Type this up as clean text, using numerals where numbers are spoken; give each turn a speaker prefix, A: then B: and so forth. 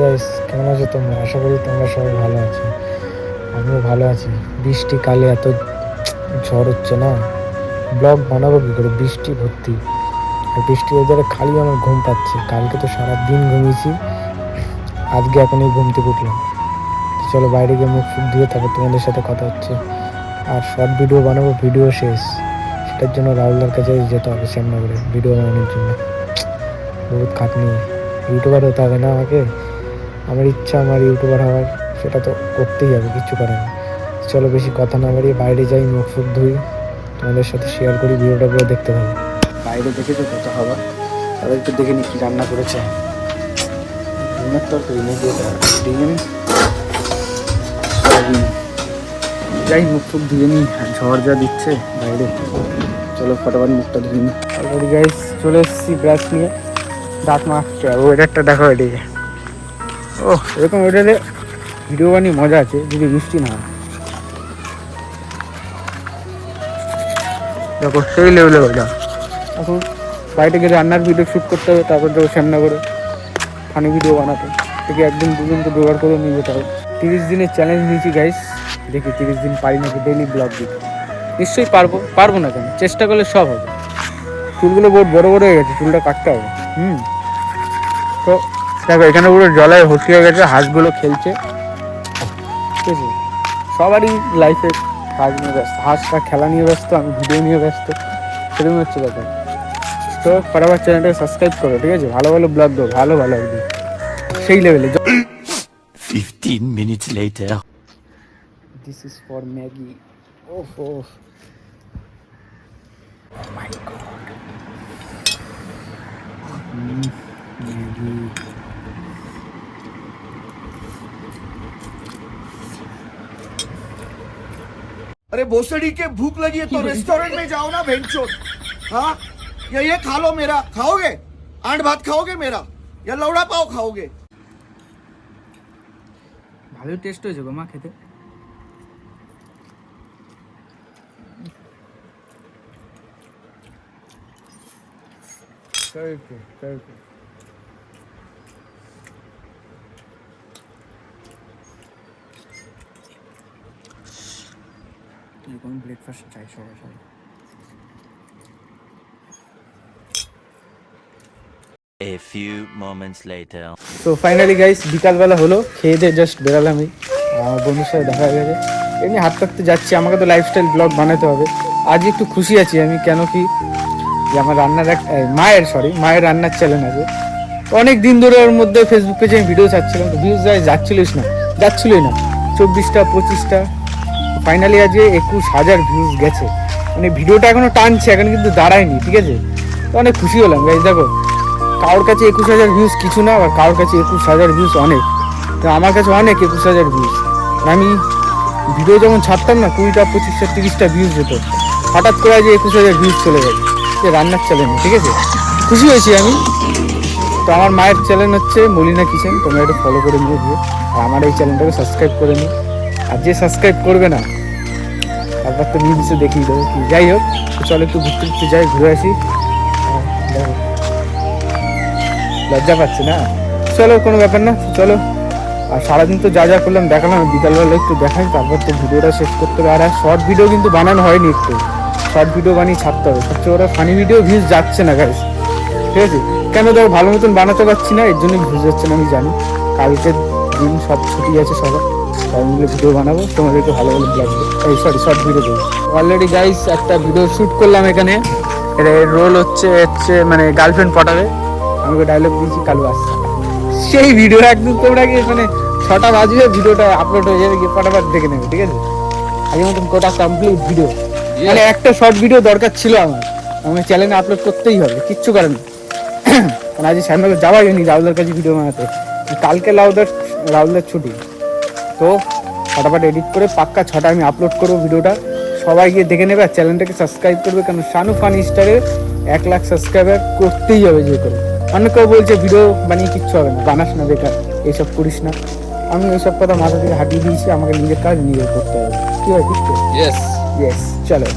A: Guys, কেমন আছো তোমরা? আশা করি তোমরা সবাই ভালো আছো। আমিও ভালো আছি। বৃষ্টিকালে এত ঝড় হচ্ছে না, ব্লগ বানাবো কী করে? বৃষ্টি ভর্তি, আর বৃষ্টি ওয়েদারে খালি আমার ঘুম পাচ্ছে। কালকে তো সারাদিন ঘুমিয়েছি, আজকে এখনই ঘুম থেকে উঠলাম। তো চলো বাইরে গিয়ে মুখ ফুক দিয়ে তারপর তোমাদের সাথে কথা হচ্ছে। আর শর্ট ভিডিও বানাবো, ভিডিও শেষ, সেটার জন্য রাহুলদার কাছে যেতে হবে শ্যামনগরে ভিডিও বানানোর জন্য। বহুত খাটনি, ইউটিউবার হতে হবে না আমাকে? আমার ইচ্ছা আমার ইউটিউবার হওয়ার, সেটা তো করতেই হবে, কিচ্ছু করার নেই। চলো বেশি কথা না বাড়িয়ে বাইরে যাই, মুখ ফুক ধুই, তোমাদের সাথে শেয়ার করি, ভিডিওটা পুরো দেখতে পাবো। বাইরে দেখেছো কত হওয়া, তাদের একটু দেখে নি কি রান্না করেছে। ডিমের তরকারি নাকি এটা? ডিম সয়াবিন। যাই মুখ ফুক ধুয়ে নিই, ঝড় যা দিচ্ছে বাইরে। চলো ফটাফট মুখটা ধুয়ে নিই। অলরেডি গাইস চলে এসেছি ব্রাশ নিয়ে, দাঁত মাজতে। আর ওয়েদারটা দেখো এদিকে, ও এরকম ওয়েদারে ভিডিও বানিয়ে মজা আছে যদি বৃষ্টি না হয়। দেখো সেই লেভেলে ওয়েদার। এখন বাইরে গিয়ে রান্নার ভিডিও শ্যুট করতে হবে, তারপর যাবো শ্যামনগরে ফানি ভিডিও বানাতে। থেকে একদিন দুজনকে জোগাড় করে নিয়ে যেতে হবে। 30 দিনের চ্যালেঞ্জ নিয়েছি গাইস, দেখি 30 দিন পারি নাকি ডেইলি ব্লগ দিতে। নিশ্চয়ই পারবো না কেন, চেষ্টা করলে সব হবে। চুলগুলো বহুত বড় বড় হয়ে গেছে, চুলটা কাটতে হবে। তো দেখো এখানে পুরো জলায় ভর্তি হয়ে গেছে, হাঁসগুলো খেলছে। ঠিক আছে, সবারই লাইফে কাজ নিয়ে ব্যস্ত, হাঁসটা খেলা নিয়ে ব্যস্ত, আমি ভিডিও নিয়ে ব্যস্ত, সেরকম হচ্ছে ব্যাপার। তো ফটাফট চ্যানেলটাকে সাবস্ক্রাইব করো, ঠিক আছে? ভালো ভালো ব্লগ দেবো, ভালো একদিন সেই লেভেলে।
B: 15 minutes later.
A: This is for Maggie. Oh my god. Maggie.
C: अरे भोसड़ी के भूख लगी है तो रेस्टोरेंट में जाओ ना भेंचोद। हाँ ये खा लो, मेरा खाओगे? आंट भात खाओगे मेरा, या लौड़ा पाव खाओगे?
A: ভালো টেস্ট হয়েছে গো মা খেতে। এরকম ব্রেকফাস্ট চাই সবাই।
B: A few moments later.
A: তো ফাইনালি গাইস বিকালবেলা হলো, খেয়ে দিয়ে জাস্ট বেরালাম। আমার বন্ধুর সাথে দেখা হয়ে গেছে, এমনি হাত কাটতে যাচ্ছি। আমাকে তো লাইফস্টাইল ব্লগ বানাতে হবে। আজ একটু খুশি আছি আমি, কেন কি যে আমার রান্নার মায়ের রান্নার চ্যানেল আছে। অনেক দিন ধরে ওর মধ্যে ফেসবুক পেজে আমি ভিডিও ছাড়ছিলাম, তো ভিউজ যাচ্ছিলই না 24টা 25টা। ফাইনালি আজকে 21,000 ভিউজ গেছে। মানে ভিডিওটা এখনো টানছে, এখন কিন্তু দাঁড়ায়নি, ঠিক আছে? তো অনেক খুশি হলাম গাইস। দেখো কারোর কাছে 21,000 ভিউজ কিছু না, আর কারোর কাছে 21,000 ভিউজ অনেক। তো আমার কাছে অনেক 21,000 ভিউজ। আমি ভিডিও যখন ছাড়তাম না 20টা 25টা 30টা ভিউজ যেত, হঠাৎ করে যে 21,000 ভিউজ চলে যায় সে রান্নার চ্যানেলে, ঠিক আছে? খুশি হয়েছি আমি। তো আমার মায়ের চ্যানেল হচ্ছে মলিনা কিচেন, তোমরা একটু ফলো করে নিয়ে দিয়ে, আর আমার এই চ্যানেলটাকে সাবস্ক্রাইব করে নিই। আর যে সাবস্ক্রাইব করবে না তারপর তো নিউজে দেখিয়ে দেবো কি। যাই হোক, চলো একটু ঘুরতে যাই, ঘুরে আসি। দেখো লজ্জা পাচ্ছে না, চলো কোনো ব্যাপার না, চলো। আর সারাদিন তো যা করলাম দেখালাম, বিকালবেলা একটু দেখাই, তারপর তো ভিডিওটা শেষ করতে হবে। আর শর্ট ভিডিও কিন্তু বানানো হয়নি, একটু শর্ট ভিডিও বানিয়ে ছাড়তে হবে। সবচেয়ে ওরা ফানি ভিডিও ভিউজ যাচ্ছে না গাইস, ঠিক আছে? কেন দেখো ভালো মতন বানাতে পারছি না, এর জন্যই ভিউজ যাচ্ছে না। আমি জানি কালকের দিন সব ছুটি আছে, সবাই মিলে ভিডিও বানাবো, তোমাদেরকে ভালো ভালো ব্লগ শর্ট ভিডিও দেবো। অলরেডি গাইস একটা ভিডিও শ্যুট করলাম এখানে। এর রোল হচ্ছে মানে গার্লফ্রেন্ড পটাবে। আমাকে ডায়লগ দিয়েছি কালু আসছে, সেই ভিডিও একদিন তোমরা কি মানে 6টা বাজবে ভিডিওটা আপলোড হয়ে যাবে, গিয়ে ফটাফট দেখে নেবে, ঠিক আছে? আগের মতন কোটা কমপ্লিট ভিডিও, মানে একটা শর্ট ভিডিও দরকার ছিল আমার চ্যানেলে আপলোড করতেই হবে, কিচ্ছু করার নেই। কারণ আজ শ্যামনগর যাওয়াই হয়নি রাহুলদার কাছে ভিডিও বানাতে। কালকে রাহুলদার ছুটি, তো ফটাফট এডিট করে পাক্কা 6টা আমি আপলোড করবো ভিডিওটা। সবাই গিয়ে দেখে নেবে আর চ্যানেলটাকে সাবস্ক্রাইব করবে, কারণ শানু ফানি স্টারের 1 লাখ সাবস্ক্রাইবার করতেই হবে যে করে। অনেকেও বলছে ভিডিও বানিয়ে কিচ্ছু হবে না, বানাস না, বেকার, এইসব করিস না। আমি ওইসব কথা মাথা থেকে হাঁটিয়ে দিয়েছি, আমাকে নিজের কাজ নিজে করতে হবে। কি হয়, ঠিক তো? ইয়েস, চলো।